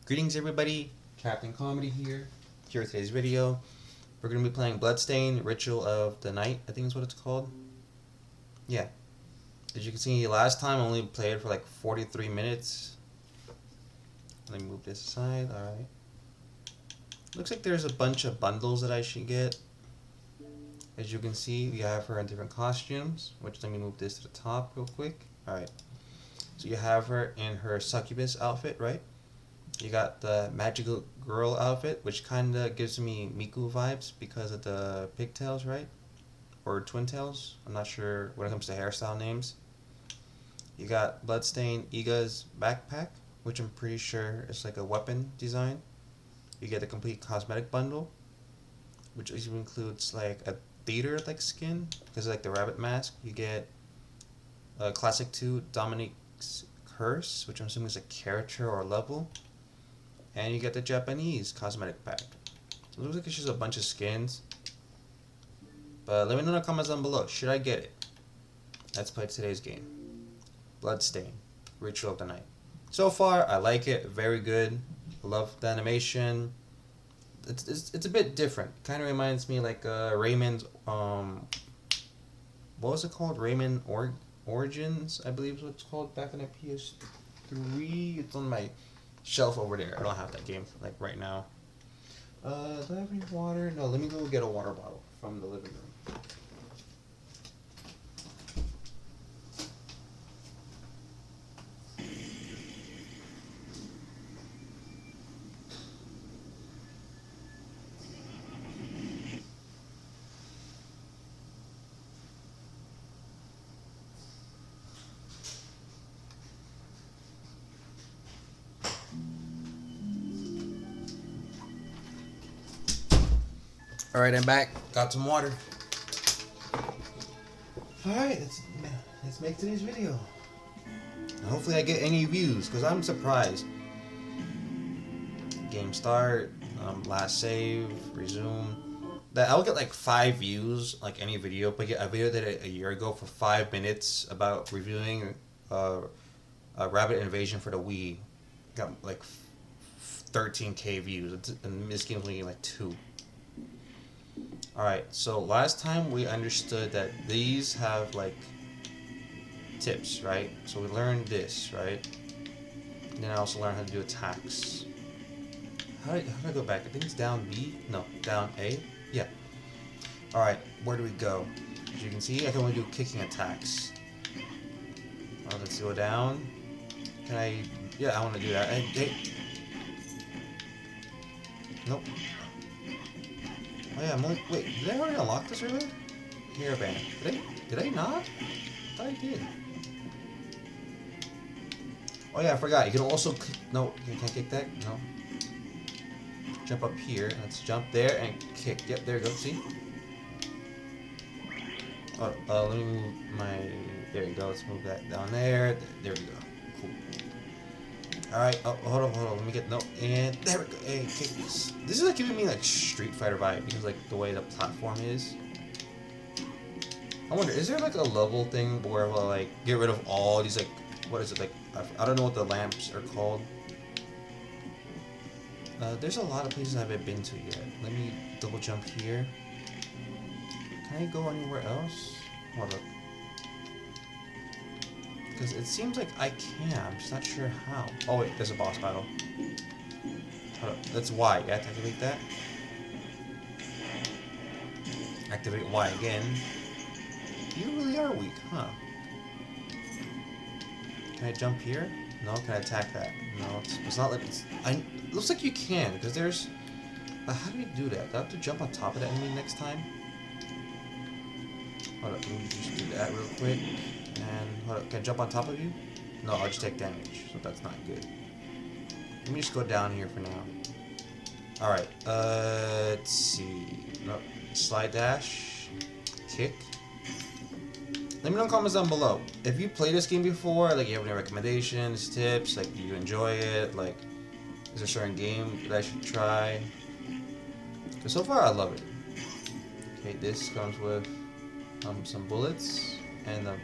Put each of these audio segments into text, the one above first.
Greetings everybody, Captain Comedy here with today's video. We're going to be playing BloodStaines, Ritual of the Night, I think is what it's called. Yeah. As you can see, last time I only played for like 43 minutes. Let me move this aside, alright. Looks like there's a bunch of bundles that I should get. As you can see, we have her in different costumes, which let me move this to the top real quick. Alright. So you have her in her succubus outfit, right? You got the magical girl outfit, which kind of gives me Miku vibes because of the pigtails, right? Or twin tails. I'm not sure when it comes to hairstyle names. You got BloodStaines Iga's backpack, which I'm pretty sure is like a weapon design. You get the complete cosmetic bundle, which even includes like a theater-like skin because of like the rabbit mask. You get a Classic 2 Dominique's Curse, which I'm assuming is a character or level. And you get the Japanese cosmetic pack. It looks like it's just a bunch of skins. But let me know in the comments down below. Should I get it? Let's play today's game. BloodStaines, Ritual of the Night. So far, I like it. Very good. I love the animation. It's a bit different. Kind of reminds me like Rayman's what was it called? Rayman Origins, I believe is what it's called back on the PS3. It's on my shelf over there. I don't have that game like right now. Do I have any water? No, let me go get a water bottle from the living room. Alright, I'm back. Got some water. Alright, let's make today's video. Hopefully I get any views, because I'm surprised. Game start, last save, resume. That I'll get like 5 views, like any video, but yeah, a video that a year ago for 5 minutes about reviewing a rabbit invasion for the Wii. Got like 13k views, and this game's only like 2. Alright, so last time we understood that these have like tips, right? So we learned this, right? And then I also learned how to do attacks. How do I go back? I think it's down B? No, down A? Yeah. Alright, where do we go? As you can see, I can only do kicking attacks. Let's go down. Can I... Yeah, I want to do that. Hey. Nope. Oh yeah, I'm only... Wait, did I already unlock this earlier? Hairband. Did I not? I thought I did. Oh yeah, I forgot. You can also... No, you can't kick that? No. Jump up here. Let's jump there and kick. Yep, there we go. See? Oh, let me move my... There you go. Let's move that down there. There we go. Cool. Alright, oh, hold on, let me get, no, and there we go, hey, kick this. This is like giving me like Street Fighter vibe, because like the way the platform is. I wonder, is there like a level thing where we'll like get rid of all these like, what is it, like, I don't know what the lamps are called. There's a lot of places I haven't been to yet. Let me double jump here. Can I go anywhere else? Hold up. Because it seems like I can, I'm just not sure how. Oh wait, there's a boss battle. Hold up, that's Y, you have to activate that. Activate Y again. You really are weak, huh? Can I jump here? No, can I attack that? No, it's not like it's... It looks like you can, because there's... how do you do that? Do I have to jump on top of that enemy next time? Hold up, let me just do that real quick. And hold up, can I jump on top of you? No, I'll just take damage, so that's not good. Let me just go down here for now. Alright, let's see. No, slide dash, kick. Let me know in the comments down below. If you played this game before, like you have any recommendations, tips, like do you enjoy it, like is there a certain game that I should try? Because so far I love it. Okay, this comes with some bullets and a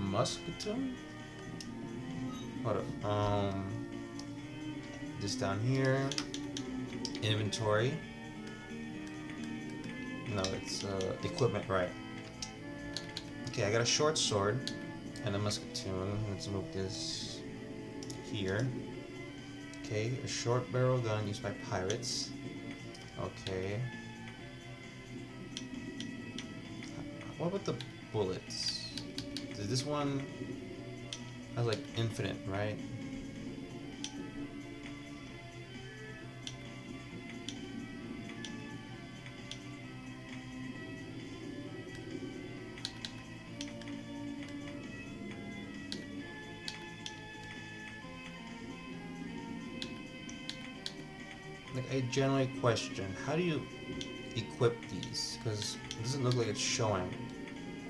musketon? Hold up. this down here. Inventory. No, it's equipment, right. Okay, I got a short sword and a musketoon. Let's move this here. Okay, a short barrel gun used by pirates. Okay. What about the bullets? Does this one has like infinite, right? Like, I generally question, how do you equip these? Because it doesn't look like it's showing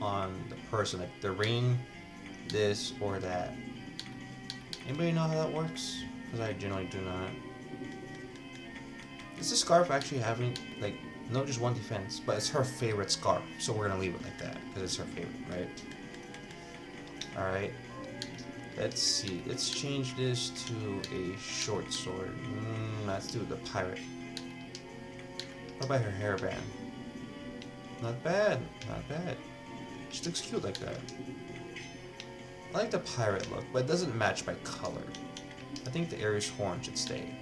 on the person. Like the ring, this or that. Anybody know how that works? Because I generally do not. Does this scarf actually have any, like, not just one defense, but it's her favorite scarf. So we're going to leave it like that, because it's her favorite, right? Alright. Let's see. Let's change this to a short sword. Let's do the pirate. What about her hairband? Not bad. Not bad. She looks cute like that. I like the pirate look, but it doesn't match by color. I think the Aries horn should stay.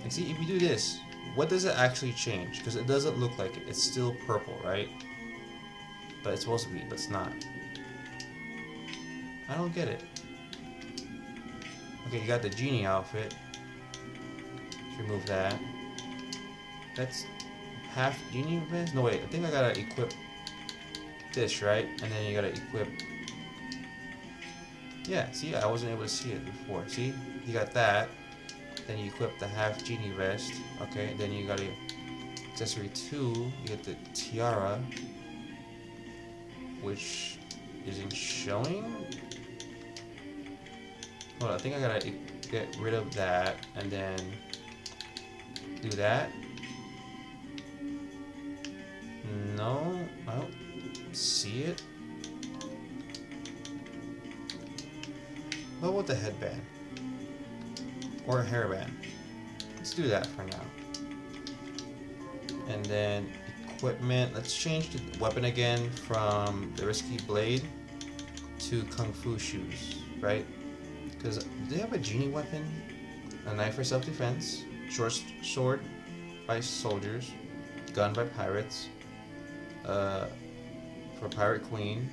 And see, if you do this, what does it actually change? Because it doesn't look like it. It's still purple, right? But it's supposed to be, but it's not. I don't get it. Okay, you got the genie outfit. Let's remove that. That's half genie vest? No, wait. I think I gotta equip this, right? And then you gotta equip... Yeah, see? I wasn't able to see it before. See? You got that. Then you equip the half genie vest. Okay, then you got a accessory 2. You get the tiara, which isn't showing. Hold on, I think I gotta get rid of that and then do that. No, I don't see it. What about the headband? Or a hairband? Let's do that for now. And then equipment. Let's change the weapon again from the risky blade to kung fu shoes, right? Because do they have a genie weapon? A knife for self-defense, short sword by soldiers, gun by pirates, for pirate queen,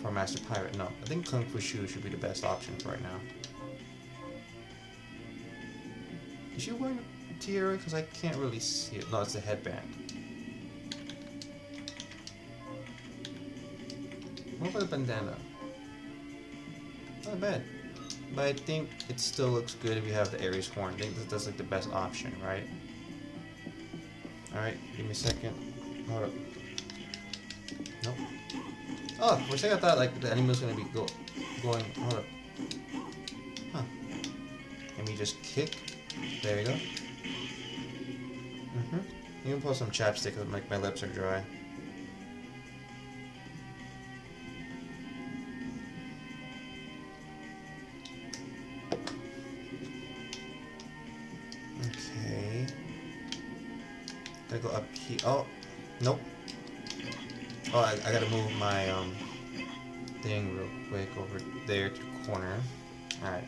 for master pirate. No, I think kung fu shoes should be the best option for right now. Is she wearing a tiara? Because I can't really see it. No, it's a headband. What about the bandana? Not bad. But I think it still looks good if you have the Aries horn. I think that's like the best option, right? Alright, give me a second. Hold up. Nope. Oh, for a second I thought like the enemy was gonna be going. Hold up. Huh. Let me just kick. There you go. You can pull some chapstick because my lips are dry. Okay. Gotta go up here. Oh, nope. Oh, I gotta move my thing real quick over there to the corner. Alright.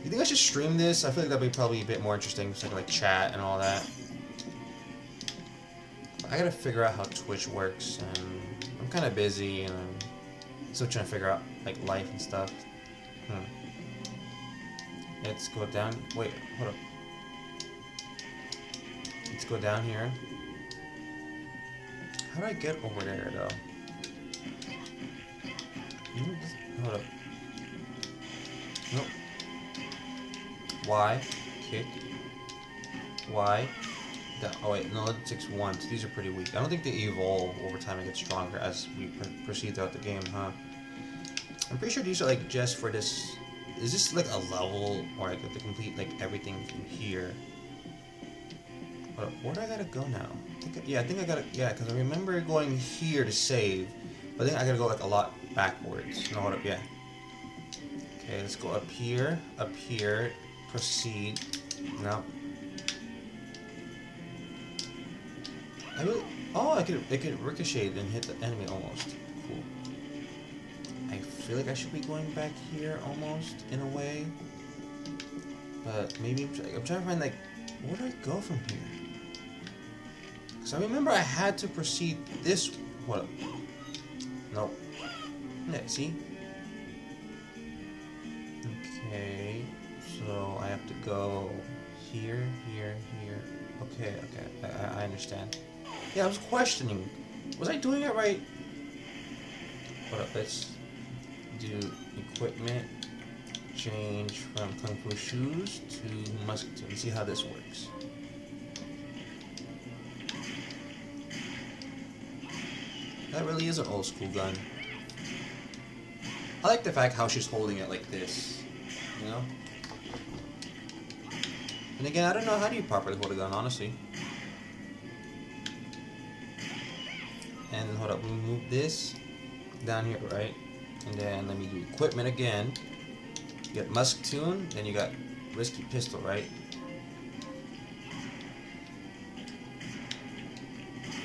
You think I should stream this? I feel like that'd be probably a bit more interesting, so I can like chat and all that. I gotta figure out how Twitch works, and I'm kind of busy, and I'm still trying to figure out like life and stuff. Let's go down. Wait, hold up. Let's go down here. How do I get over there though? Hold up. Nope. Y. Kick. Y. Oh wait, no, it takes 1. So these are pretty weak. I don't think they evolve over time and get stronger as we proceed throughout the game, huh? I'm pretty sure these are like just for this. Is this like a level or like to complete like everything from here? Where do I gotta go now? I think I gotta, yeah, because I remember going here to save, but I think I gotta go like a lot backwards. No, hold up, yeah. Okay, let's go up here, proceed. No. I really, oh, it could ricochet and hit the enemy almost. Cool. I feel like I should be going back here almost in a way, but maybe I'm trying to find like where do I go from here? Because I remember I had to proceed this. What? Nope. Yeah, see? Okay, so I have to go here, here, here. Okay, I understand. Yeah, I was questioning. Was I doing it right? Hold up, let's do equipment. Change from Kung Fu shoes to musket and see how this works. That really is an old school gun. I like the fact how she's holding it like this, you know? And again, I don't know how do you properly hold a gun, honestly. And hold up, we move this down here, right? And then let me do equipment again. You got Musketoon, then you got Risky Pistol, right?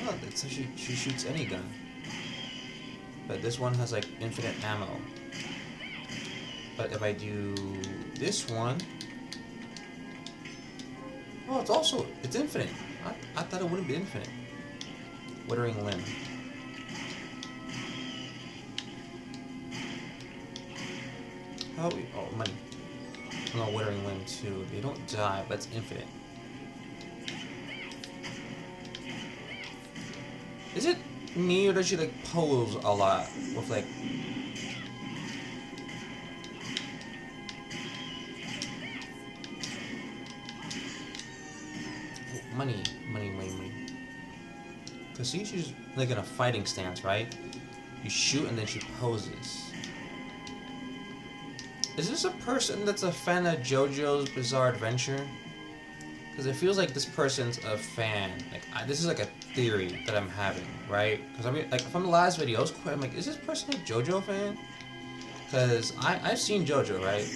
Oh, that's how she shoots any gun. But this one has like infinite ammo. But if I do this one, oh, it's infinite. I thought it wouldn't be infinite. Withering Limb. Oh, money. No, Withering Limb too. They don't die, but it's infinite. Is it me or does she like pose a lot with like? Money. Cause see, she's like in a fighting stance, right? You shoot and then she poses. Is this a person that's a fan of JoJo's Bizarre Adventure? Because it feels like this person's a fan. Like this is like a theory that I'm having, right? Because I mean, like from the last video, I was quite, I'm like, is this person a JoJo fan? Because I've seen JoJo, right?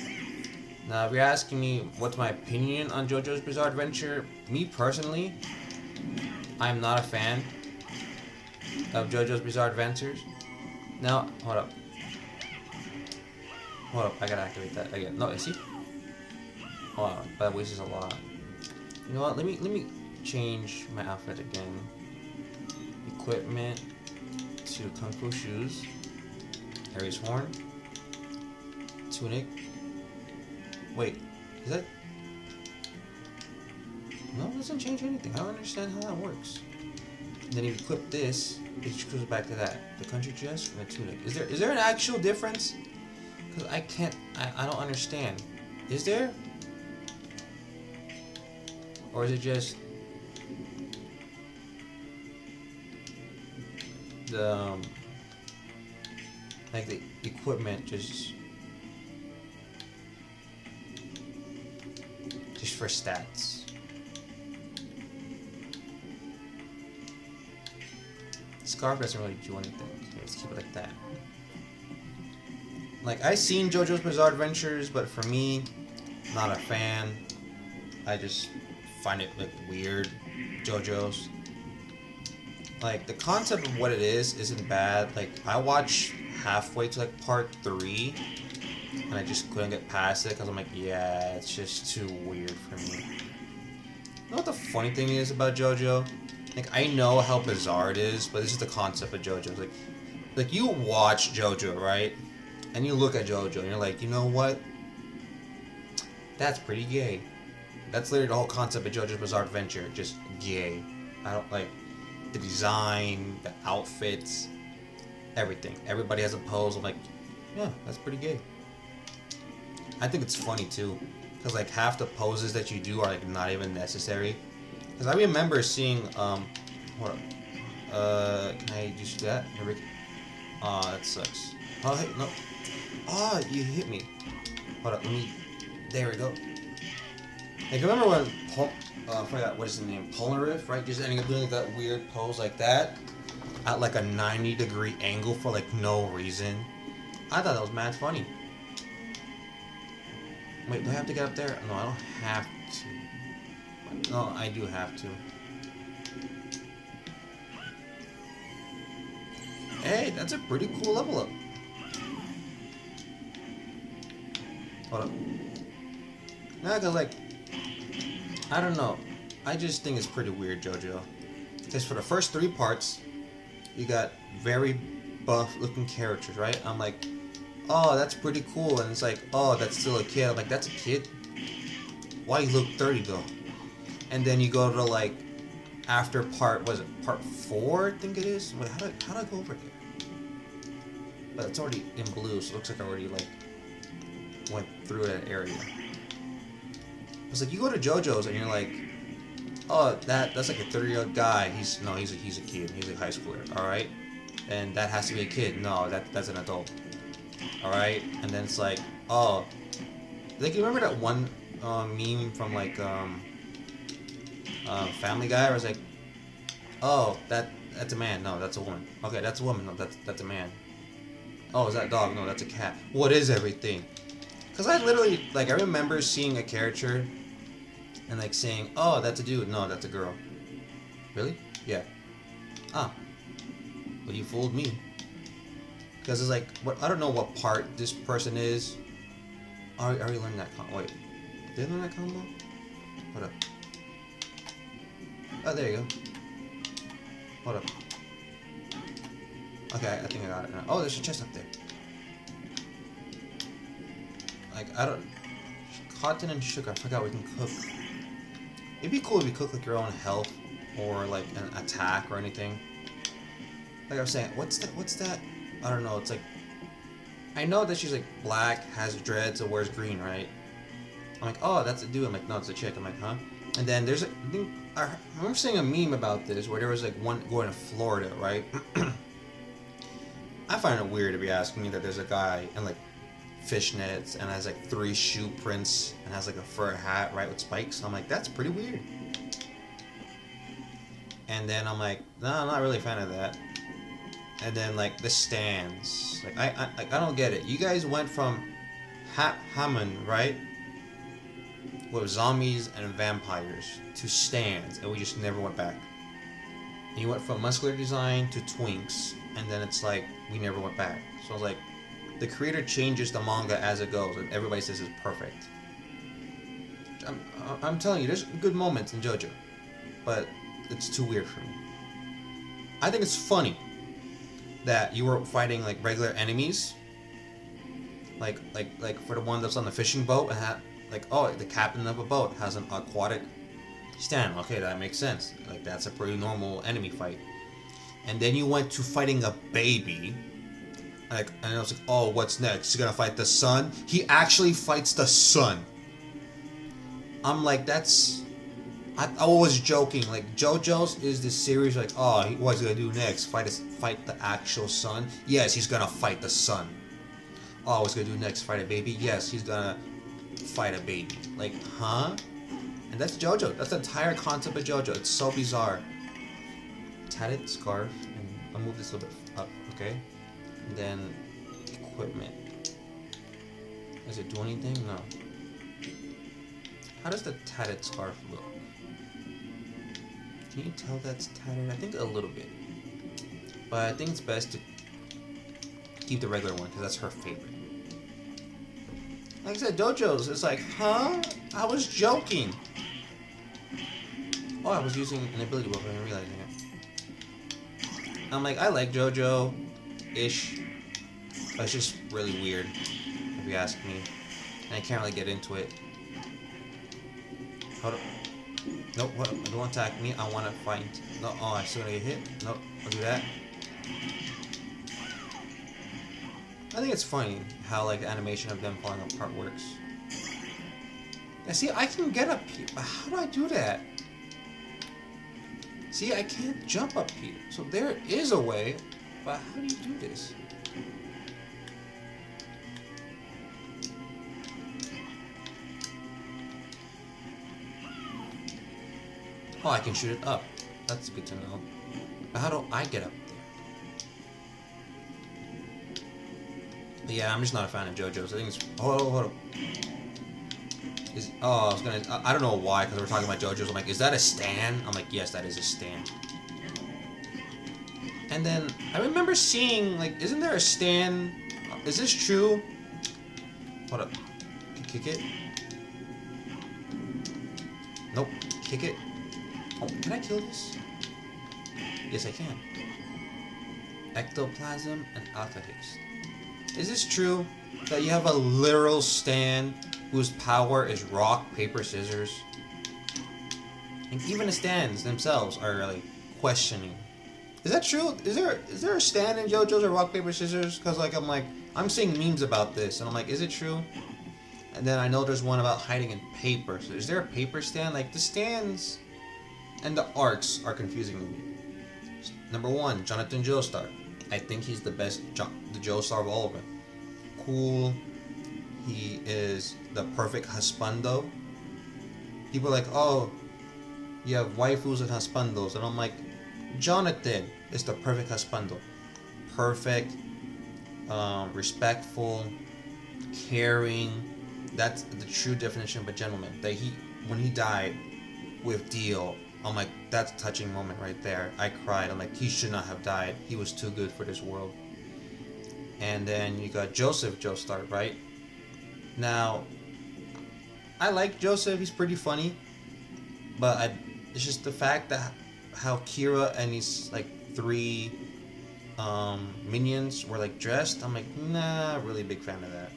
Now, if you're asking me what's my opinion on JoJo's Bizarre Adventure, me personally, I'm not a fan of JoJo's Bizarre Adventures. Now, hold up, I gotta activate that again. No, see? Hold on, that wastes a lot. You know what? Let me change my outfit again. Equipment to Kung Fu shoes. Harry's horn. Tunic. Wait, is that? No, it doesn't change anything. I don't understand how that works. And then you equip this, it just goes back to that. The country dress and the tunic. Is there an actual difference? Because I don't understand. Is there? Or is it just the like the equipment just for stats? Scarf doesn't really do anything. Okay, let's keep it like that. Like, I've seen JoJo's Bizarre Adventures, but for me, not a fan. I just find it like weird. JoJo's. Like, the concept of what it is isn't bad. Like, I watched halfway to like part 3, and I just couldn't get past it because I'm like, yeah, it's just too weird for me. You know what the funny thing is about JoJo? Like, I know how bizarre it is, but this is the concept of JoJo. Like you watch JoJo, right? And you look at JoJo and you're like, you know what? That's pretty gay. That's literally the whole concept of JoJo's Bizarre Adventure. Just gay. I don't like the design, the outfits, everything. Everybody has a pose. I'm like, yeah, that's pretty gay. I think it's funny too, because like half the poses that you do are like not even necessary. Because I remember seeing, hold up, can I just do that? Aw, that sucks. Oh, hey, no. Oh, you hit me. Hold up, there we go. Like, remember when, I forgot what is the name, Polnareff, right? Just ending up doing that weird pose like that, at like a 90-degree angle for like no reason. I thought that was mad funny. Wait, do I have to get up there? No, I don't have to. No, I do have to. Hey, that's a pretty cool level up. Hold up. Nah, cause like, I don't know. I just think it's pretty weird, JoJo. Because for the first 3 parts, you got very buff-looking characters, right? I'm like, oh, that's pretty cool. And it's like, oh, that's still a kid. I'm like, that's a kid? Why you look 30 though? And then you go to like, after part 4, I think it is? Wait, how do I go over there? But it's already in blue, so it looks like I already like went through that area. It's like you go to JoJo's and you're like, oh, that's like a 30-year-old guy. He's a kid. He's a high schooler. All right, and that has to be a kid. No, that's an adult. All right, and then it's like, oh, like you remember that one meme from like Family Guy? Where I was like, oh, that's a man. No, that's a woman. Okay, that's a woman. No, that's a man. Oh, is that a dog? No, that's a cat. What is everything? Because I literally, like, I remember seeing a character and, like, saying, oh, that's a dude. No, that's a girl. Really? Yeah. Ah. Well, you fooled me. Because it's like, I don't know what part this person is. I already learned that combo. Wait. Did I learn that combo? Hold up. Oh, there you go. Hold up. Okay, I think I got it now. Oh, there's a chest up there. Like, I don't... Cotton and sugar, I forgot we can cook. It'd be cool if you cook, like, your own health or, like, an attack or anything. Like I was saying, what's that? I don't know, it's like... I know that she's, like, black, has dreads, and wears green, right? I'm like, oh, that's a dude. I'm like, no, it's a chick. I'm like, huh? And then there's, I remember seeing a meme about this where there was, like, one going to Florida, right? I find it weird if you ask me that there's a guy in like fishnets and has like 3 shoe prints and has like a fur hat, right, with spikes. I'm like, that's pretty weird. And then I'm like, no, I'm not really a fan of that. And then like the stands, like I don't get it. You guys went from Hammond, right, with zombies and vampires, to stands, and we just never went back. And you went from muscular design to twinks, and then it's like we never went back. So I was like, the creator changes the manga as it goes, and everybody says it's perfect. I'm telling you, there's good moments in JoJo, but it's too weird for me. I think it's funny that you were fighting like regular enemies, like for the one that's on the fishing boat and had like, oh, the captain of a boat has an aquatic stand. Okay, that makes sense. Like that's a pretty normal enemy fight. And then you went to fighting a baby. Like, and I was like, oh, what's next? You're gonna fight the sun? He actually fights the sun. I'm like, that's... I was joking. Like, JoJo's is this series like, oh, what's he gonna do next? Fight the actual sun? Yes, he's gonna fight the sun. Oh, what's he gonna do next? Fight a baby? Yes, he's gonna fight a baby. Like, huh? And that's JoJo. That's the entire concept of JoJo. It's so bizarre. Tatted scarf, and I'll move this a little bit up, okay? And then equipment. Does it do anything? No. How does the tatted scarf look? Can you tell that's tatted? I think a little bit. But I think it's best to keep the regular one because that's her favorite. Like I said, JoJo's, it's like, huh? I was joking. Oh, I was using an ability book and realizing it. I'm like, I like JoJo-ish, but it's just really weird, if you ask me. And I can't really get into it. Hold up. Nope, hold up. Don't attack me. I want to fight. No, oh, I'm still gonna get hit. Nope, I'll do that. I think it's funny how, like, the animation of them falling apart works. Yeah, see, I can get up here, but how do I do that? See, I can't jump up here. So there is a way, but how do you do this? Oh, I can shoot it up. That's good to know. But how do I get up there? But yeah, I'm just not a fan of JoJo's. I think it's... Hold up. I was gonna. I don't know why, because we're talking about JoJo's. I'm like, is that a stand? I'm like, yes, that is a stand. And then I remember seeing, like, isn't there a stand? Is this true? Hold up. Kick it. Nope. Kick it. Oh, can I kill this? Yes, I can. Ectoplasm and alpha haste. Is this true that you have a literal stand whose power is rock, paper, scissors? And even the stands themselves are like questioning. Is that true? Is there a stand in JoJo's or rock, paper, scissors? Because like I'm seeing memes about this and I'm like, is it true? And then I know there's one about hiding in paper. So is there a paper stand? Like the stands and the arcs are confusing me. Number 1, Jonathan Joestar. I think he's the best the Joestar of all of them. Cool. He is the perfect husbando. People are like, oh, you have waifus and husbandos. And I'm like, Jonathan is the perfect husbando. Perfect, respectful, caring. That's the true definition of a gentleman. That when he died with Dio, I'm like, that's a touching moment right there. I cried. I'm like, he should not have died. He was too good for this world. And then you got Joseph Joestar, right? Now, I like Joseph. He's pretty funny. But it's just the fact that how Kira and these like 3 minions were like dressed. I'm like, nah, really big fan of that.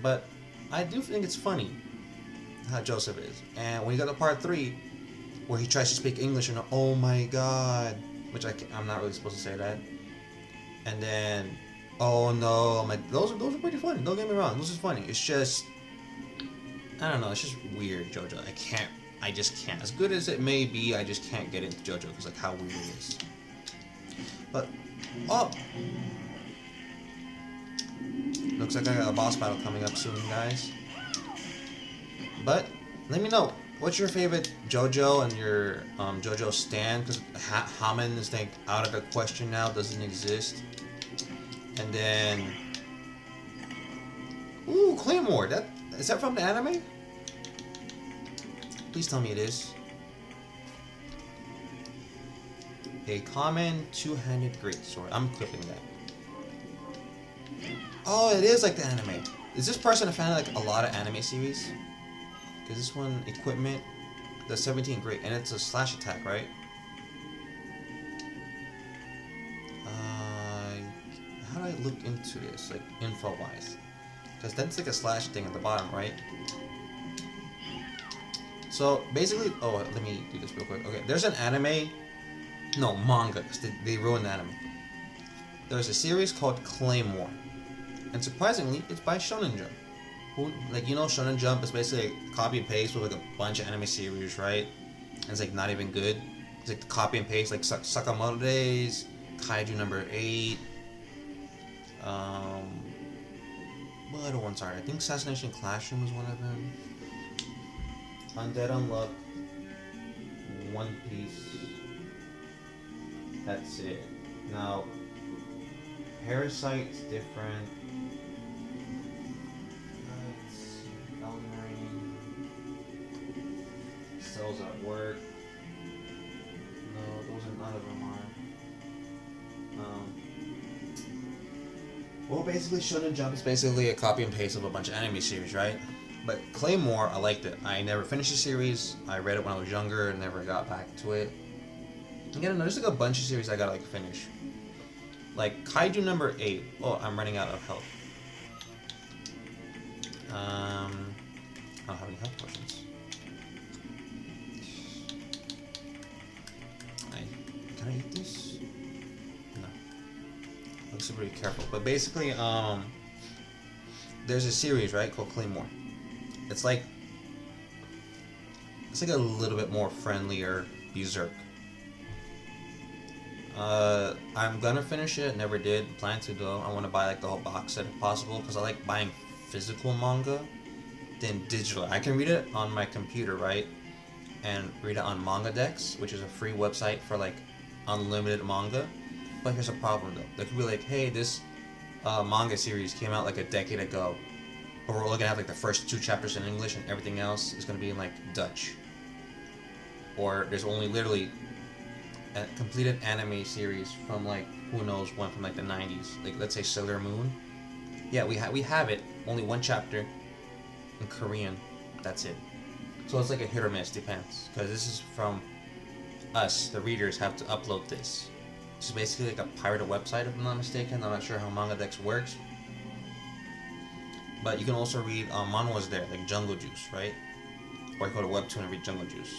But I do think it's funny how Joseph is. And when you got to part 3, where he tries to speak English and oh my god, which I'm not really supposed to say that. And then, oh no, I'm like, those are pretty funny. Don't get me wrong, those are funny. It's just, I don't know, it's just weird, JoJo. I just can't. As good as it may be, I just can't get into JoJo because like how weird it is. But, oh, looks like I got a boss battle coming up soon, guys. But let me know, what's your favorite JoJo and your JoJo stand? Because Haman is like out of the question now, doesn't exist. And then, ooh, Claymore. Is that from the anime? Please tell me it is. A common two-handed greatsword. I'm clipping that. Oh, it is like the anime. Is this person a fan of like a lot of anime series? Because this one, equipment, the 17 great, and it's a slash attack, right? How do I look into this, like info-wise? Because that's like a slash thing at the bottom, right? So basically, oh, let me do this real quick. Okay, there's an anime, no, manga, because they ruined the anime. There's a series called Claymore, and surprisingly, it's by Shonen Jump. Who, like, you know, Shonen Jump is basically a copy and paste with like a bunch of anime series, right? And it's like not even good. It's like the copy and paste, like Sakamoto Days, Kaiju number 8. What other ones are? I think Assassination Classroom is one of them. Undead Unluck, One Piece. That's it. Now, Parasite's different. Let's see. Elden Ring. Cells at Work. No, those are none of them are. Well, basically, Shonen Jump is basically a copy and paste of a bunch of anime series, right? But Claymore, I liked it. I never finished the series. I read it when I was younger and never got back to it. Again, there's like a bunch of series I gotta like finish. Like Kaiju number 8. Oh, I'm running out of health. I don't have any health potions. Can I eat this? No. Looks super careful. But basically, there's a series, right, called Claymore. It's like a little bit more friendlier Berserk. I'm gonna finish it. Never did. Plan to though. I want to buy like the whole box set if possible because I like buying physical manga than digital. I can read it on my computer, right, and read it on Manga Dex, which is a free website for like unlimited manga. But here's a problem though. They could be like, hey, this manga series came out like a decade ago, but we're only gonna have like the first 2 chapters in English, and everything else is gonna be in like Dutch. Or there's only literally a completed anime series from like who knows when, from like the 90s. Like let's say Sailor Moon. Yeah, we have it. Only 1 chapter in Korean. That's it. So it's like a hit or miss, depends. Because this is from us, the readers, have to upload this. It's basically like a pirated website, if I'm not mistaken. I'm not sure how MangaDex works. But you can also read manhwas there, like Jungle Juice, right? Or you go to Webtoon and read Jungle Juice.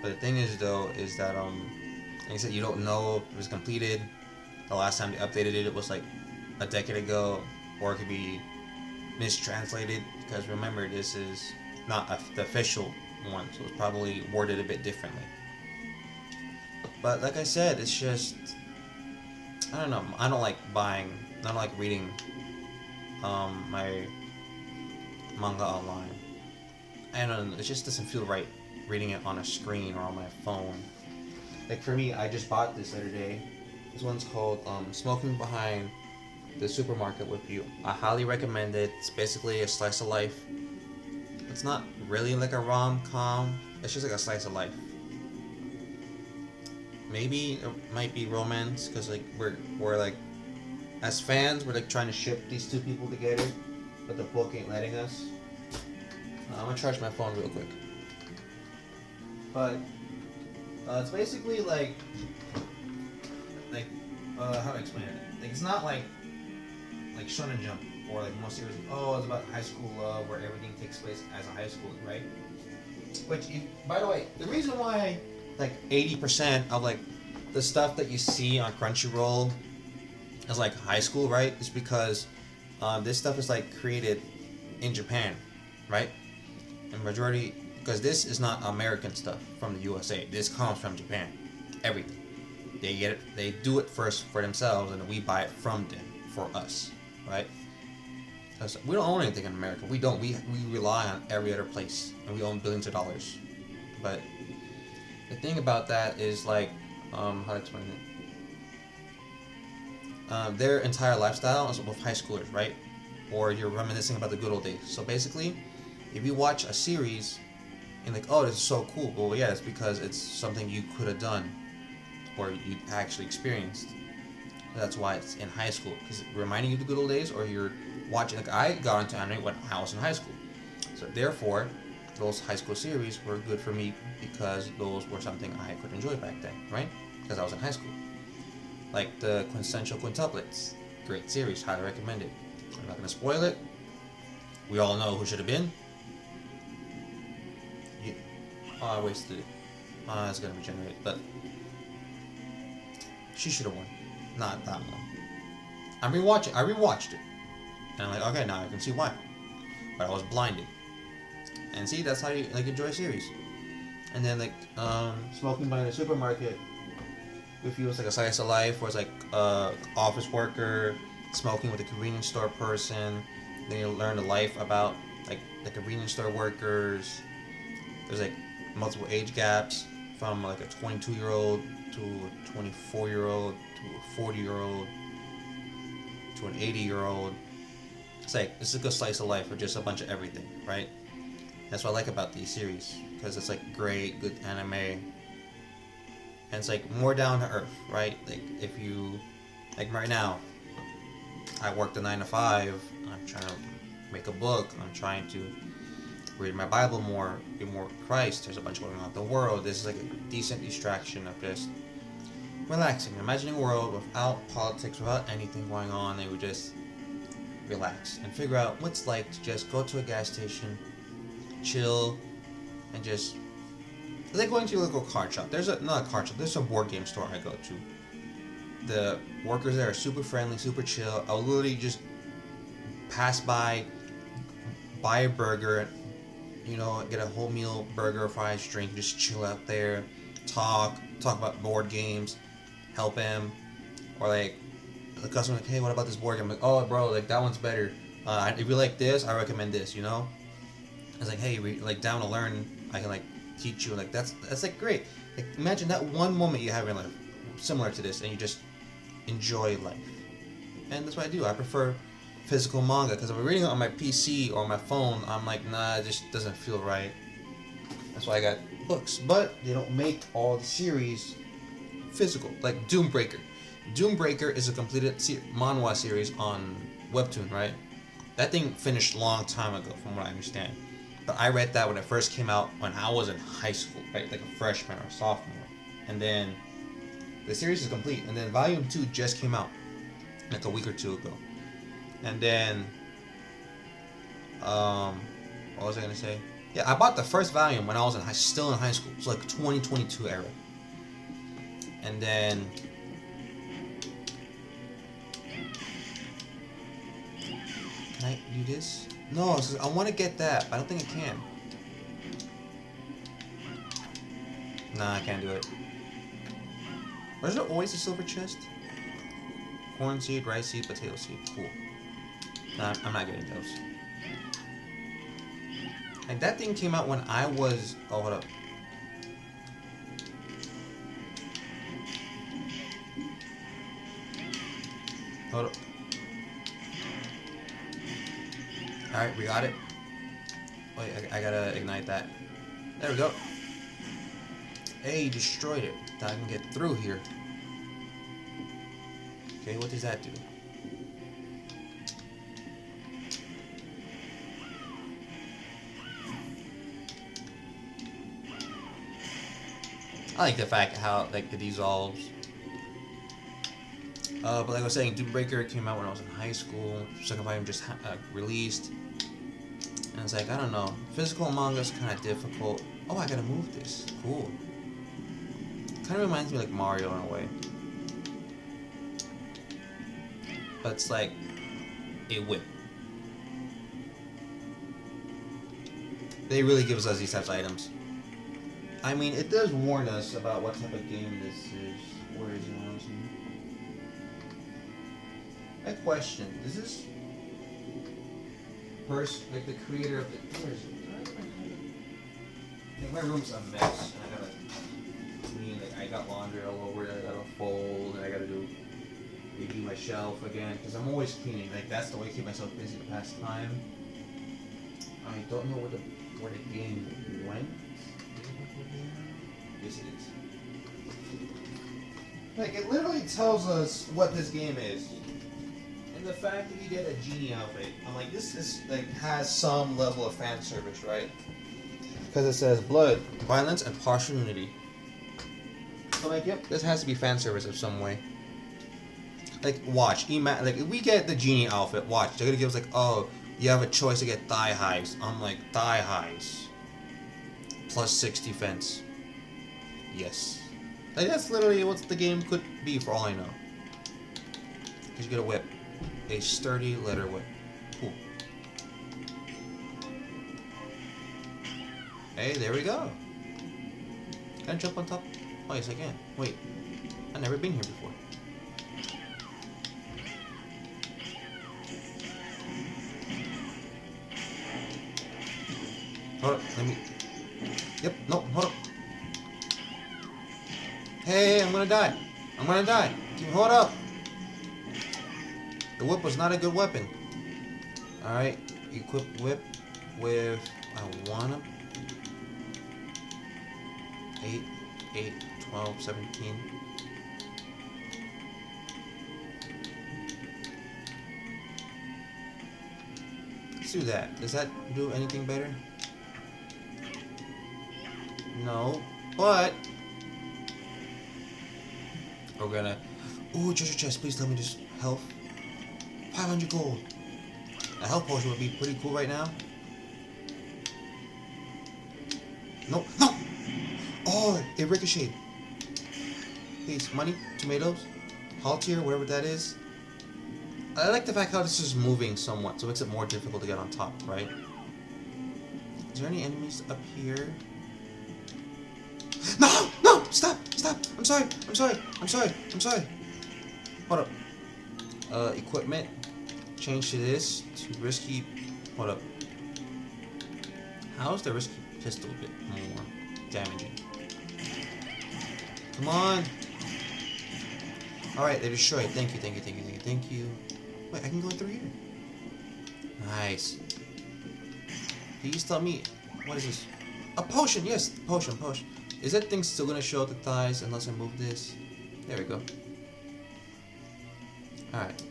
But the thing is, though, is that, like I said, you don't know if it was completed. The last time they updated it, it was like a decade ago. Or it could be mistranslated. Because remember, this is not the official one. So it's probably worded a bit differently. But like I said, it's just, I don't know. I don't like reading my manga online. I don't know. It just doesn't feel right reading it on a screen or on my phone. Like for me, I just bought this the other day. This one's called Smoking Behind the Supermarket with You. I highly recommend it. It's basically a slice of life. It's not really like a rom-com. It's just like a slice of life. Maybe it might be romance, because like we're like, as fans, we're like trying to ship these 2 people together, but the book ain't letting us. I'm gonna charge my phone real quick. But it's basically like how to explain it? Like it's not like Shonen Jump or like most series. Oh, it's about high school love where everything takes place as a high schooler, right? Which, by the way, the reason why like 80% of like the stuff that you see on Crunchyroll is like high school, right? Is because this stuff is like created in Japan, right? And majority, because this is not American stuff from the USA. This comes from Japan. Everything. They get it. They do it first for themselves, and then we buy it from them for us, right? Because we don't own anything in America. We don't. We rely on every other place, and we own billions of dollars. But the thing about that is like, how to explain it? Their entire lifestyle is with high schoolers, right? Or you're reminiscing about the good old days. So basically, if you watch a series and like, oh, this is so cool. Well, yeah, it's because it's something you could have done, or you actually experienced. That's why it's in high school, because it's reminding you of the good old days, or you're watching. Like I got into anime when I was in high school, so therefore, those high school series were good for me because those were something I could enjoy back then, right? Because I was in high school. Like the Quintessential Quintuplets, great series, highly recommended. I'm not gonna spoil it. We all know who should have been. Yeah. Oh, I wasted it. It's gonna regenerate, but she should have won. Not that one. I rewatched it. And I'm like, okay, now I can see why. But I was blinded. And see, that's how you like enjoy a series. And then like Smoking by the Supermarket with you, it's like a slice of life where it's like office worker smoking with a convenience store person. Then you learn the life about like the convenience store workers. There's like multiple age gaps from like a 22-year-old to a 24-year-old to a 40-year-old to an 80-year-old. It's like, it's a good slice of life with just a bunch of everything, right? That's what I like about these series, because it's like great, good anime, and it's like more down to earth, right? Like if you, like right now, I work the 9 to 5. I'm trying to make a book. I'm trying to read my Bible more, be more Christ. There's a bunch going on in the world. This is like a decent distraction of just relaxing, imagining a world without politics, without anything going on. They would just relax and figure out what it's like to just go to a gas station, chill, and just, it's like going to a local card shop. There's a board game store I go to. The workers there are super friendly, super chill. I'll literally just pass by, buy a burger, you know, get a whole meal, burger, fries, drink, just chill out there, talk about board games, help him, or like the customer like, hey, what about this board game? I'm like, oh, bro, like that one's better. If you like this, I recommend this. You know, it's like, hey, we like down to learn. I can like teach you. Like that's like great. Like imagine that one moment you have in life similar to this, and you just enjoy life. And that's what I do. I prefer physical manga, because if I'm reading it on my PC or my phone, I'm like, nah, it just doesn't feel right. That's why I got books. But they don't make all the series physical, like Doombreaker. Doombreaker is a completed manhwa series on Webtoon, right? That thing finished a long time ago, from what I understand. But I read that when it first came out when I was in high school, right? Like a freshman or sophomore. And then the series is complete. And then Volume 2 just came out like a week or two ago. And then, what was I gonna say? Yeah, I bought the first volume when I was still in high school. It was like 2022 era. And then, can I do this? No, I want to get that, but I don't think I can. Nah, I can't do it. Or is there always a silver chest? Corn seed, rice seed, potato seed. Cool. Nah, I'm not getting those. And that thing came out when I was... Oh, hold up. Hold up. Alright, we got it. Wait, I gotta ignite that. There we go. Hey, destroyed it. Now I can get through here. Okay, what does that do? I like the fact how like it dissolves. But like I was saying, Doombreaker came out when I was in high school. Second volume just released. And it's like, I don't know. Physical manga's kind of difficult. Oh, I gotta move this. Cool. Kind of reminds me of like Mario in a way. But it's like a whip. They really give us these types of items. I mean, it does warn us about what type of game this is. Where is it? I question, is this person, like the creator of the, where is it? Like my room's a mess, and I gotta clean, like I got laundry all over it, I gotta fold, and I gotta redo my shelf again, because I'm always cleaning, like that's the way I keep myself busy to pass time. I don't know where the game went. Yes it is. Like it literally tells us what this game is. The fact that you get a genie outfit, I'm like, this is like has some level of fan service, right? Because it says blood, violence, and partial unity. So like, yep, this has to be fan service of some way. Like, watch, like if we get the genie outfit, watch, they're gonna give us like, oh, you have a choice to get thigh highs. I'm like, thigh highs, plus 6 defense. Yes, like that's literally what the game could be for all I know. Cause you get a whip. A sturdy leather whip. Cool. Hey, there we go. Can I jump on top? Oh, yes, I can. Wait. I've never been here before. Hold up. Let me... Yep. No, hold up. Hey, I'm gonna die. I'm gonna die. Hold up. The whip was not a good weapon. Alright, equip whip with, I wanna, 8, 12, 17. Let's do that. Does that do anything better? No, but we're gonna, ooh, treasure chest, please tell me just health. 500 gold. A health potion would be pretty cool right now. No, no! Oh, it ricocheted. Please, money, tomatoes, haltier, whatever that is. I like the fact how this is moving somewhat, so it makes it more difficult to get on top, right? Is there any enemies up here? No! No! Stop! Stop! I'm sorry! I'm sorry! I'm sorry! I'm sorry! Hold up. Equipment. Change to this. To risky. Hold up. How is the risky pistol a bit more damaging? Come on! Alright, they destroyed. Thank you, thank you, thank you, thank you, thank you. Wait, I can go through here. Nice. Please tell me, what is this? A potion, yes, potion. Is that thing still gonna show up the thighs unless I move this? There we go. Alright.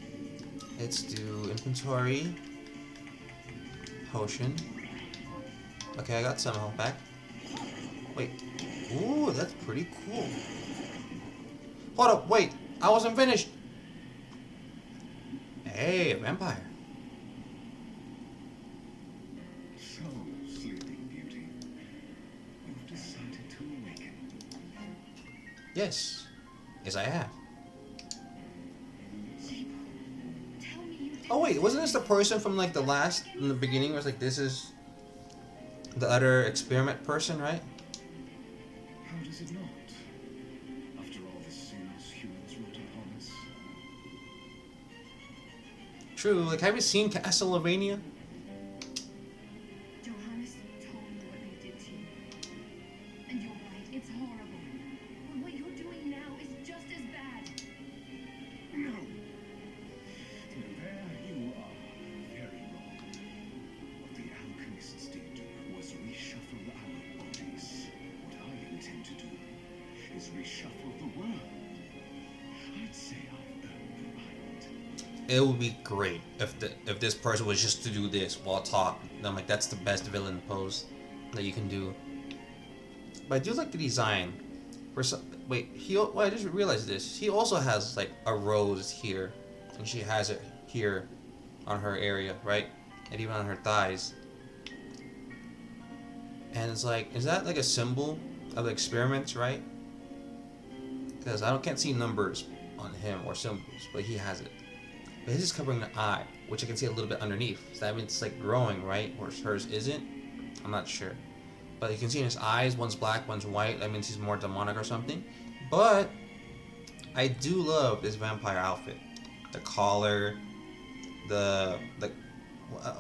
Let's do inventory. Potion. Okay, I got some health back. Wait. Ooh, that's pretty cool. Hold up, wait. I wasn't finished. Hey, a vampire. So, sleeping beauty, you've decided to awaken. Yes. Yes, I have. Oh wait, wasn't this the person from like the last, in the beginning, where it's like, this is the other experiment person, right? How does it not? After all the sins humans wrought upon us. True, like, have you seen Castlevania? Johannes told me what they did to you. And you're right, it's horrible. But what you're doing now is just as bad. No. There you are, very wrong. What the alchemists did was reshuffle our bodies. What I intend to do is reshuffle the world. I'd say I've earned the right. It would be great if this person was just to do this while talking. I'm like, that's the best villain pose that you can do. But I do like the design. For some, wait, well, I just realized this. He also has like a rose here, and she has it here on her area, right? And even on her thighs. And it's like, is that like a symbol of experiments, right? Because can't see numbers on him or symbols, but he has it. But his is covering the eye, which I can see a little bit underneath. So that means it's like growing, right? Whereas hers isn't. I'm not sure. But you can see in his eyes, one's black, one's white. That means he's more demonic or something. But I do love this vampire outfit. The collar, the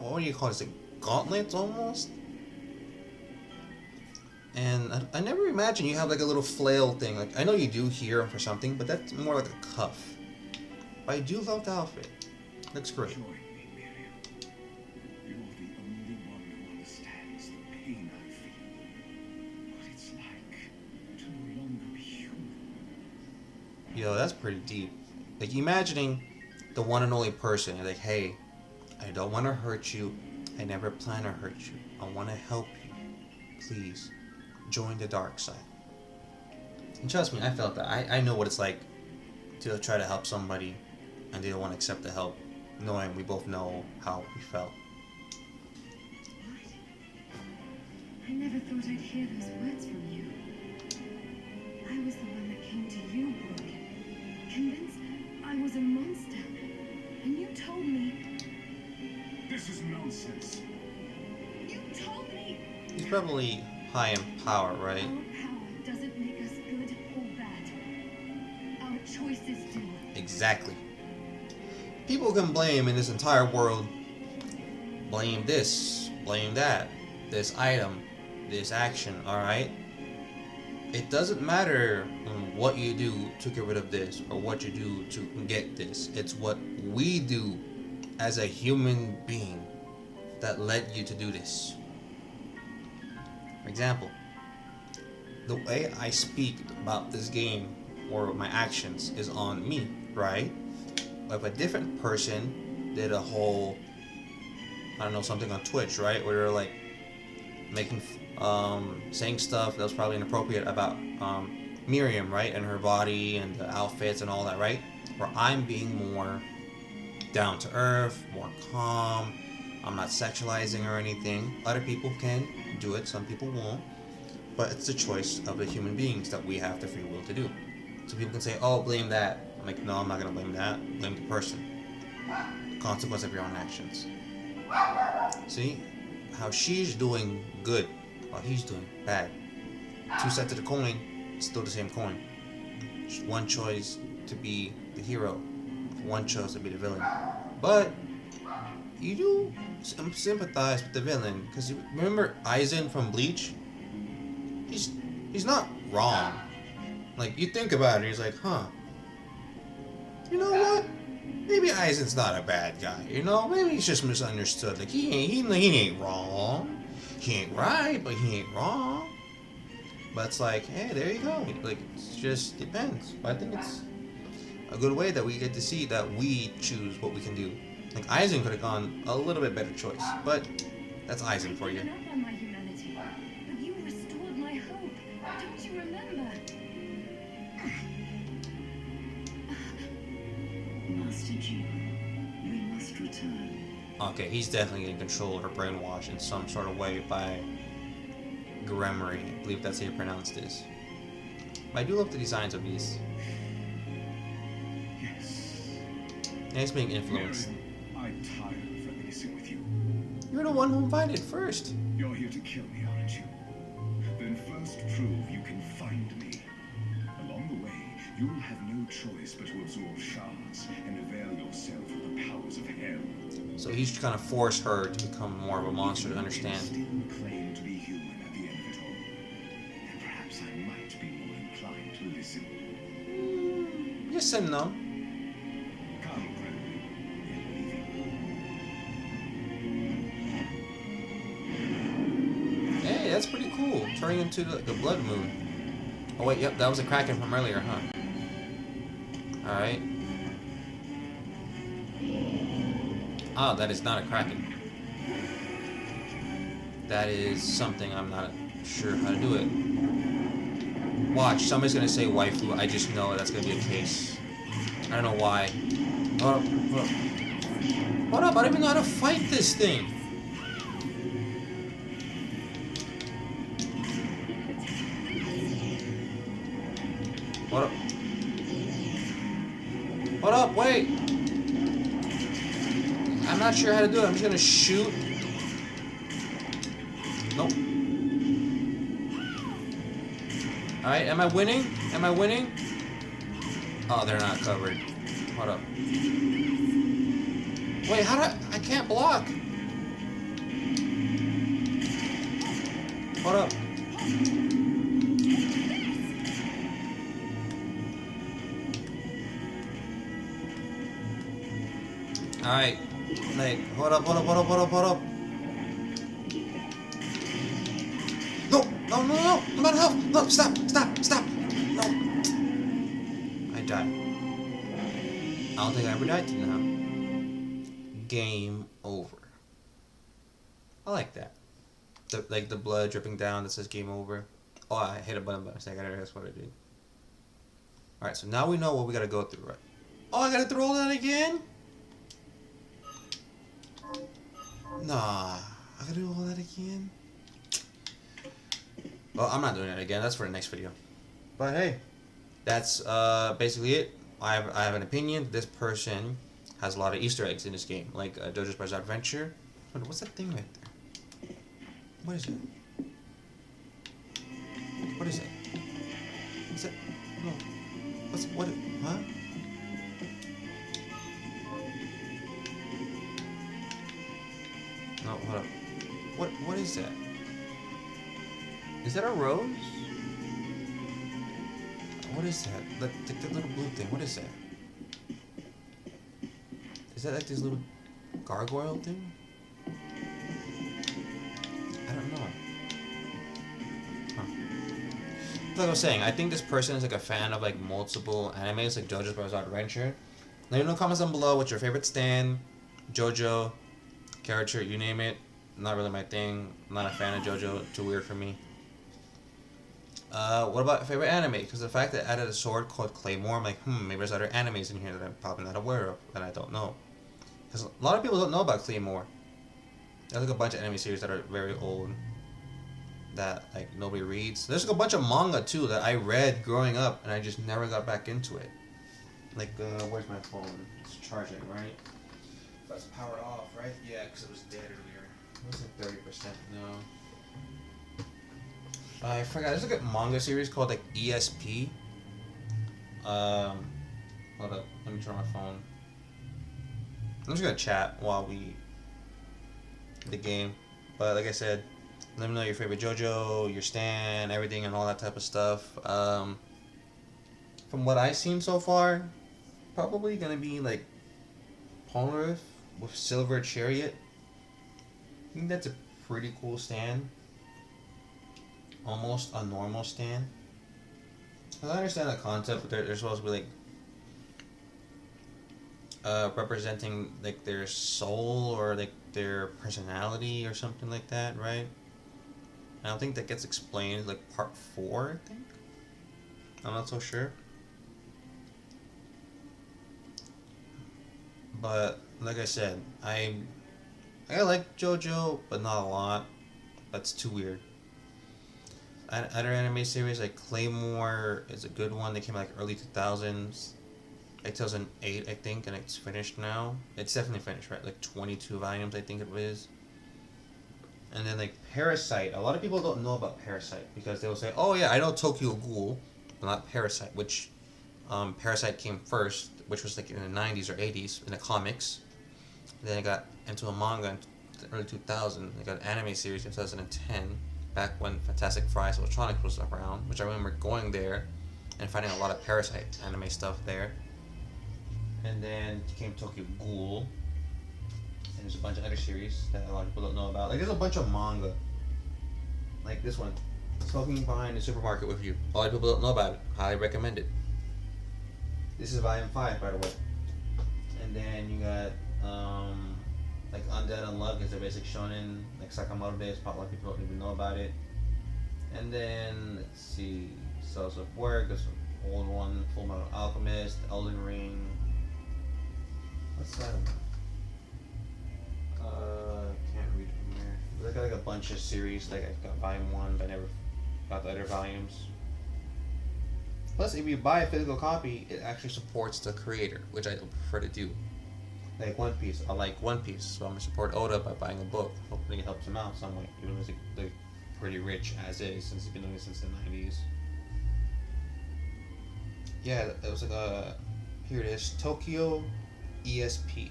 what do you call it? It's like gauntlets almost. And I never imagined you have like a little flail thing. Like, I know you do here for something, but that's more like a cuff. But I do love the outfit. Looks great. Join me, Miriam. You're the only one who understands the pain I feel. What it's like to no longer be human. Yo, that's pretty deep. Like, imagining the one and only person. You're like, hey, I don't want to hurt you. I never plan to hurt you. I want to help you. Please, join the dark side. And trust me, I felt that. I know what it's like to try to help somebody and they don't want to accept the help, knowing we both know how we felt. What? I never thought I'd hear those words from you. I was the one that came to you, Brooke, convinced I was a monster. And you told me... This is nonsense. You told me! He's probably high in power, right? Our power doesn't make us good or bad. Our choices do. Exactly. People can blame in this entire world. Blame this, blame that, this item, this action, alright? It doesn't matter what you do to get rid of this or what you do to get this. It's what we do as a human being that led you to do this. For example, the way I speak about this game or my actions is on me, right? If a different person did a whole, I don't know, something on Twitch, right, where they're like making, saying stuff that was probably inappropriate about Miriam, right, and her body and the outfits and all that, right, where I'm being more down to earth, more calm, I'm not sexualizing or anything. Other people can do it, some people won't, but it's the choice of the human beings that we have the free will to do. So people can say, oh, blame that. I'm like, no, I'm not going to blame that. Blame the person. The consequence of your own actions. See? How she's doing good while he's doing bad. Two sides of the coin, still the same coin. Just one choice to be the hero. One choice to be the villain. But you do sympathize with the villain. Because remember Aizen from Bleach? He's not wrong. Like, you think about it, he's like, huh. You know what? maybe Aizen's not a bad guy, you know? Maybe he's just misunderstood. Like, he ain't wrong. He ain't right, but he ain't wrong. But it's like, hey, there you go. Like, it just depends. But I think it's a good way that we get to see that we choose what we can do. Like, Aizen could have gone a little bit better choice, but that's Aizen for you. I've given up on my humanity, but you restored my hope. Don't you remember? Master G, we must return. Okay, he's definitely getting controlled or brainwashed in some sort of way by Gremory. I believe that's how you pronounce this. But I do love the designs of these. Yes. Yeah, he's being influenced. I'm tired of reminiscing with you. You're the one who invited first. You're here to kill me, aren't you? Then first prove you can find me. Along the way, you will have no choice but to absorb shards and avail yourself of the powers of hell. So he's trying to force her to become more of a monster to You understand. still claim to be human at the end of it all. And perhaps I might be more inclined to listen. Yes and no. Come, Gregory. We are leaving. Hey, that's pretty cool. Turning into the blood moon. Oh wait, yep, that was a Kraken from earlier, huh? Alright. Oh, that is not a Kraken. That is something I'm not sure how to do it. Watch, somebody's gonna say waifu. I just know that's gonna be a case. I don't know why. Hold up, hold up. Hold up, I don't even know how to fight this thing. Hold up. Hold up, wait. I'm not sure how to do it. I'm just gonna shoot. Nope. Alright, am I winning? Am I winning? Oh, they're not covered. Hold up. Wait, how do I can't block. Hold up. Alright. Like, hold up. No! I'm out of health! No, stop! No! I died. I don't think I ever died till now. Game over. I like that. Like the blood dripping down that says game over. Oh, I hit a button by mistake. That's what I did. Alright, so now we know what we gotta go through, right? Oh, I gotta throw that again? Nah, I gotta do all that again? Well, I'm not doing it again. That's for the next video. But hey, that's basically it. I have an opinion. This person has a lot of Easter eggs in this game, like JoJo's Bizarre Adventure. What's that thing right there? What is it? What is it? What's it? No. What? Huh? No, hold up. What is that? Is that a rose? What is that? The little blue thing. What is that? Is that like this little gargoyle thing? I don't know. Huh. Like I was saying, I think this person is like a fan of like multiple animes, like JoJo's Bizarre Adventure. Let me know in the comments down below what's your favorite stand, JoJo, character, you name it. Not really my thing. I'm not a fan of JoJo. Too weird for me. What about favorite anime? Because the fact that it added a sword called Claymore, I'm like, maybe there's other animes in here that I'm probably not aware of, that I don't know. Because a lot of people don't know about Claymore. There's like a bunch of anime series that are very old, that like nobody reads. There's like a bunch of manga too that I read growing up, and I just never got back into it. Like, where's my phone? It's charging, right? Let's power it off, right? Yeah, because it was dead earlier. It was like 30% now. I forgot. There's like a manga series called like ESP. Hold up. Let me turn my phone. I'm just gonna chat while we the game. But like I said, let me know your favorite JoJo, your stan, everything, and all that type of stuff. From what I've seen so far, probably gonna be like Polnareff with Silver Chariot. I think that's a pretty cool stand. Almost a normal stand. I understand the concept, but they're supposed to be like representing like their soul or like their personality or something like that, right? I don't think that gets explained like part 4, I think. I'm not so sure. But like I said, I like JoJo, but not a lot. That's too weird. Other anime series like Claymore is a good one. They came out like early 2000s, like 2008 I think, and it's finished now. It's definitely finished, right? Like 22 volumes I think it was. And then like Parasite. A lot of people don't know about Parasite because they will say, "Oh yeah, I know Tokyo Ghoul, but not Parasite." Which Parasite came first, which was like in the 90s or 80s in the comics. And then it got into a manga in the early 2000s. They got an anime series in 2010, back when Fantastic Fries Electronics was around, which I remember going there and finding a lot of Parasite anime stuff there. And then came Tokyo Ghoul. And there's a bunch of other series that a lot of people don't know about. Like, there's a bunch of manga. Like this one, Smoking Behind the Supermarket with You. A lot of people don't know about it. Highly recommend it. This is volume 5, by the way. And then you got like Undead Unluck is a basic shonen, like Sakamoto Days. A lot of people don't even know about it. And then let's see, Cells of Work. This old one, Full Metal Alchemist, Elden Ring. What's that one? Can't read from here. But I got like a bunch of series. Like I got volume 1, but I never got the other volumes. Plus, if you buy a physical copy, it actually supports the creator, which I prefer to do. Like One Piece, I like One Piece, so I'm gonna support Oda by buying a book. Hopefully, it helps him out some way. Even though he's like pretty rich as is, since he's been doing it since the 90s. Yeah, it was like here it is, Tokyo ESP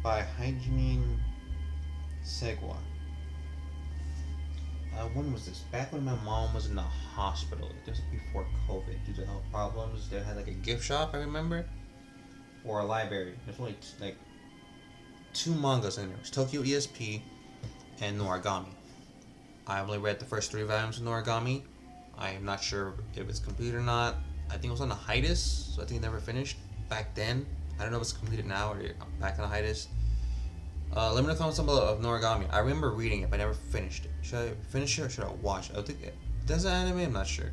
by Hajime Segwa. When was this? Back when my mom was in the hospital. This was before COVID due to health problems. They had like a gift shop, I remember, or a library. There's only like 2 mangas in there. It was Tokyo ESP and Noragami. I only read the first 3 volumes of Noragami. I am not sure if it's complete or not. I think it was on the hiatus, so I think it never finished back then. I don't know if it's completed now or back on the hiatus. Let me know in the comments below of Noragami. I remember reading it, but I never finished it. Should I finish it or should I watch it? I think does it anime? I'm not sure.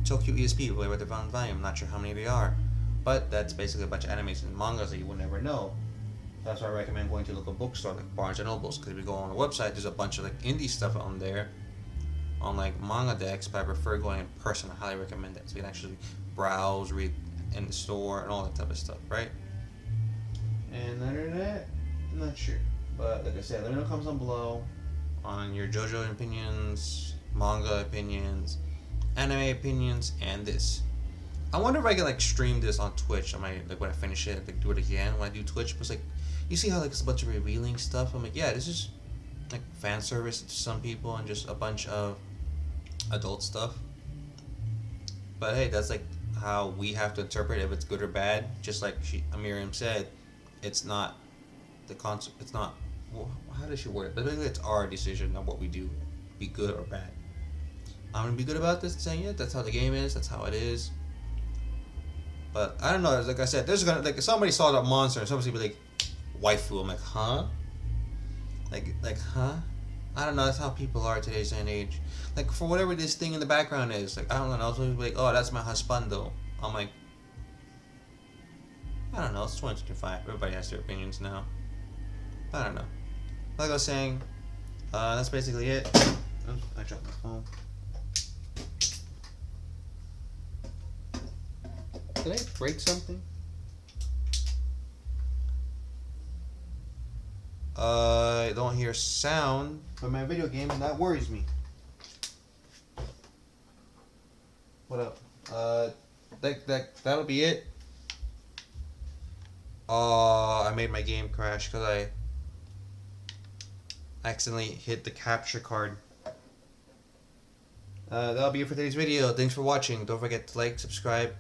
Tokyo ESP, really read the volume. I'm not sure how many they are, but that's basically a bunch of animes and mangas that you would never know. That's why I recommend going to a local bookstore like Barnes and Nobles, because if you go on the website, there's a bunch of like indie stuff on there, on like manga decks. But I prefer going in person. I highly recommend that, so you can actually browse, read in the store, and all that type of stuff, right? And other than that, I'm not sure. But like I said, let me know in the comments down below on your JoJo opinions, manga opinions, anime opinions, and this. I wonder if I can like stream this on Twitch. I might, like when I finish it, like do it again when I do Twitch. But it's like, you see how like it's a bunch of revealing stuff. I'm like, yeah, this is like fan service to some people and just a bunch of adult stuff. But hey, that's like how we have to interpret if it's good or bad. Just like Miriam said, it's not the concept. It's not. Well, how does she word it? But basically, it's our decision on what we do, be good or bad. I'm gonna be good about this, saying yeah, that's how the game is. That's how it is. But I don't know. Like I said, there's gonna like if somebody saw that monster and somebody be like, waifu. I'm like, huh? Like huh? I don't know. That's how people are today's day and age. Like for whatever this thing in the background is, like I don't know. I was be like, oh, that's my husbando. I'm like, I don't know. It's 2025. Everybody has their opinions now. I don't know. Like I was saying, that's basically it. Oh, I dropped my phone. Did I break something? I don't hear sound from my video game, and that worries me. What up? That'll be it. I made my game crash because I accidentally hit the capture card. That'll be it for today's video. Thanks for watching. Don't forget to like, subscribe,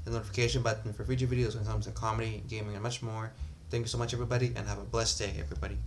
the notification button for future videos when it comes to comedy, gaming, and much more. Thank you so much, everybody, and have a blessed day, everybody.